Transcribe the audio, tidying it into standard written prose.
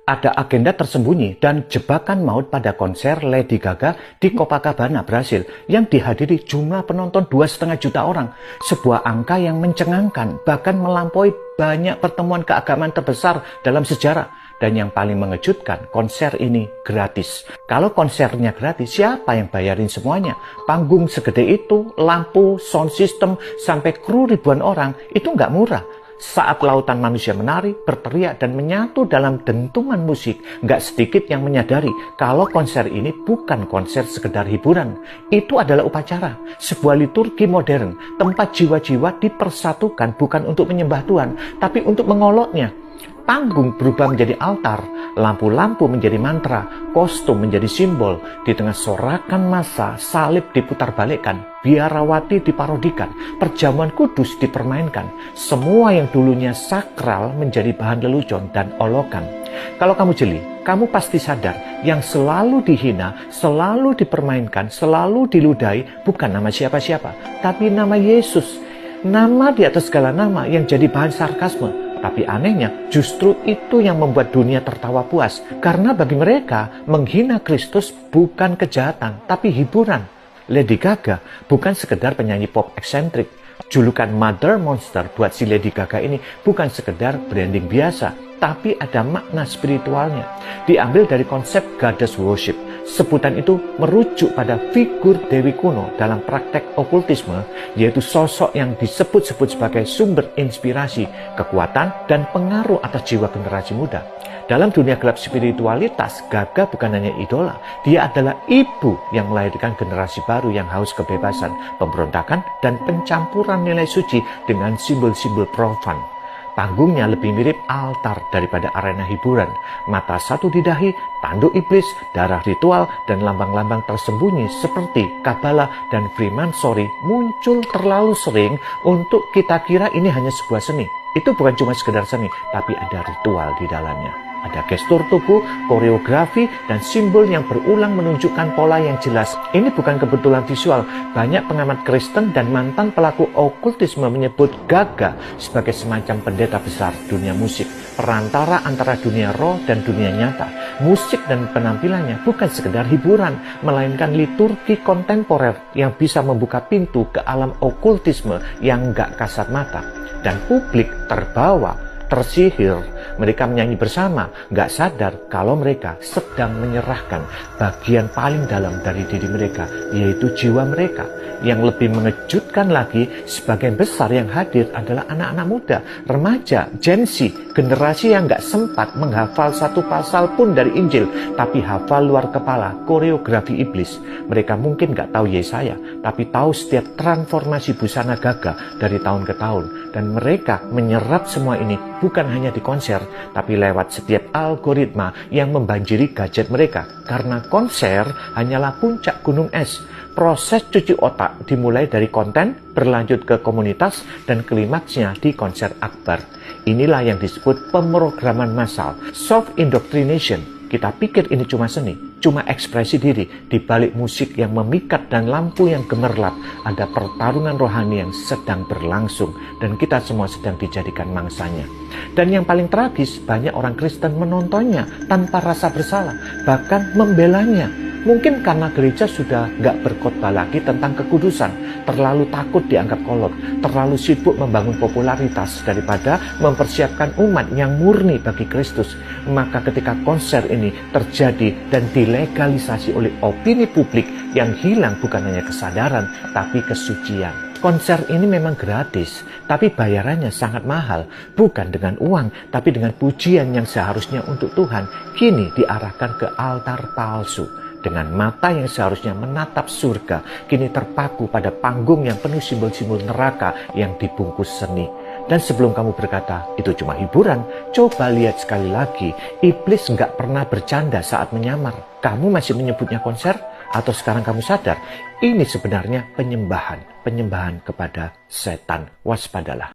Ada agenda tersembunyi dan jebakan maut pada konser Lady Gaga di Copacabana, Brasil, yang dihadiri jumlah penonton 2,5 juta orang. Sebuah angka yang mencengangkan, bahkan melampaui banyak pertemuan keagamaan terbesar dalam sejarah. Dan yang paling mengejutkan, konser ini gratis. Kalau konsernya gratis, siapa yang bayarin semuanya? Panggung segede itu, lampu, sound system, sampai kru ribuan orang, itu nggak murah. Saat lautan manusia menari, berteriak, dan menyatu dalam dentuman musik, nggak sedikit yang menyadari kalau konser ini bukan konser sekedar hiburan. Itu adalah upacara, sebuah liturgi modern, tempat jiwa-jiwa dipersatukan bukan untuk menyembah Tuhan, tapi untuk mengoloknya. Panggung berubah menjadi altar, lampu-lampu menjadi mantra, kostum menjadi simbol. Di tengah sorakan massa, salib diputarbalikkan, biarawati diparodikan, perjamuan kudus dipermainkan. Semua yang dulunya sakral menjadi bahan lelucon dan olokan. Kalau kamu jeli, kamu pasti sadar yang selalu dihina, selalu dipermainkan, selalu diludahi bukan nama siapa-siapa, tapi nama Yesus. Nama di atas segala nama yang jadi bahan sarkasme. Tapi anehnya, justru itu yang membuat dunia tertawa puas. Karena bagi mereka, menghina Kristus bukan kejahatan, tapi hiburan. Lady Gaga bukan sekedar penyanyi pop eksentrik. Julukan Mother Monster buat si Lady Gaga ini bukan sekedar branding biasa, tapi ada makna spiritualnya. Diambil dari konsep goddess worship. Sebutan itu merujuk pada figur Dewi kuno dalam praktek okultisme, yaitu sosok yang disebut-sebut sebagai sumber inspirasi, kekuatan, dan pengaruh atas jiwa generasi muda. Dalam dunia gelap spiritualitas, Gaga bukan hanya idola, dia adalah ibu yang melahirkan generasi baru yang haus kebebasan, pemberontakan, dan pencampuran nilai suci dengan simbol-simbol profan. Panggungnya lebih mirip altar daripada arena hiburan. Mata satu di dahi, tanduk iblis, darah ritual, dan lambang-lambang tersembunyi seperti Kabbalah dan Freemasonry muncul terlalu sering untuk kita kira ini hanya sebuah seni. Itu bukan cuma sekedar seni, tapi ada ritual di dalamnya. Ada gestur tubuh, koreografi, dan simbol yang berulang menunjukkan pola yang jelas. Ini bukan kebetulan visual. Banyak pengamat Kristen dan mantan pelaku okultisme menyebut Gaga sebagai semacam pendeta besar dunia musik, perantara antara dunia roh dan dunia nyata. Musik dan penampilannya bukan sekedar hiburan, melainkan liturgi kontemporer yang bisa membuka pintu ke alam okultisme yang gak kasat mata. Dan publik terbawa, tersihir. Mereka menyanyi bersama, gak sadar kalau mereka sedang menyerahkan bagian paling dalam dari diri mereka, yaitu jiwa mereka. Yang lebih mengejutkan lagi, sebagian besar yang hadir adalah anak-anak muda, remaja, Gen Z, generasi yang gak sempat menghafal satu pasal pun dari Injil, tapi hafal luar kepala koreografi iblis. Mereka mungkin gak tahu Yesaya, tapi tahu setiap transformasi busana Gaga dari tahun ke tahun. Dan mereka menyerap semua ini bukan hanya di konser, tapi lewat setiap algoritma yang membanjiri gadget mereka. Karena konser hanyalah puncak gunung es. Proses cuci otak dimulai dari konten, berlanjut ke komunitas, dan klimaksnya di konser akbar. Inilah yang disebut pemrograman massal, soft indoctrination. Kita pikir ini cuma seni, cuma ekspresi diri. Di balik musik yang memikat dan lampu yang gemerlap, ada pertarungan rohani yang sedang berlangsung, dan kita semua sedang dijadikan mangsanya. Dan yang paling tragis, banyak orang Kristen menontonnya tanpa rasa bersalah, bahkan membelanya. Mungkin karena gereja sudah gak berkhotbah lagi tentang kekudusan, terlalu takut dianggap kolot, terlalu sibuk membangun popularitas daripada mempersiapkan umat yang murni bagi Kristus. Maka ketika konser ini terjadi dan dilegalisasi oleh opini publik, yang hilang bukan hanya kesadaran, tapi kesucian. Konser ini memang gratis, tapi bayarannya sangat mahal. Bukan dengan uang, tapi dengan pujian yang seharusnya untuk Tuhan, kini diarahkan ke altar palsu. Dengan mata yang seharusnya menatap surga, kini terpaku pada panggung yang penuh simbol-simbol neraka yang dibungkus seni. Dan sebelum kamu berkata, itu cuma hiburan, coba lihat sekali lagi, iblis nggak pernah bercanda saat menyamar. Kamu masih menyebutnya konser? Atau sekarang kamu sadar, ini sebenarnya penyembahan kepada setan. Waspadalah.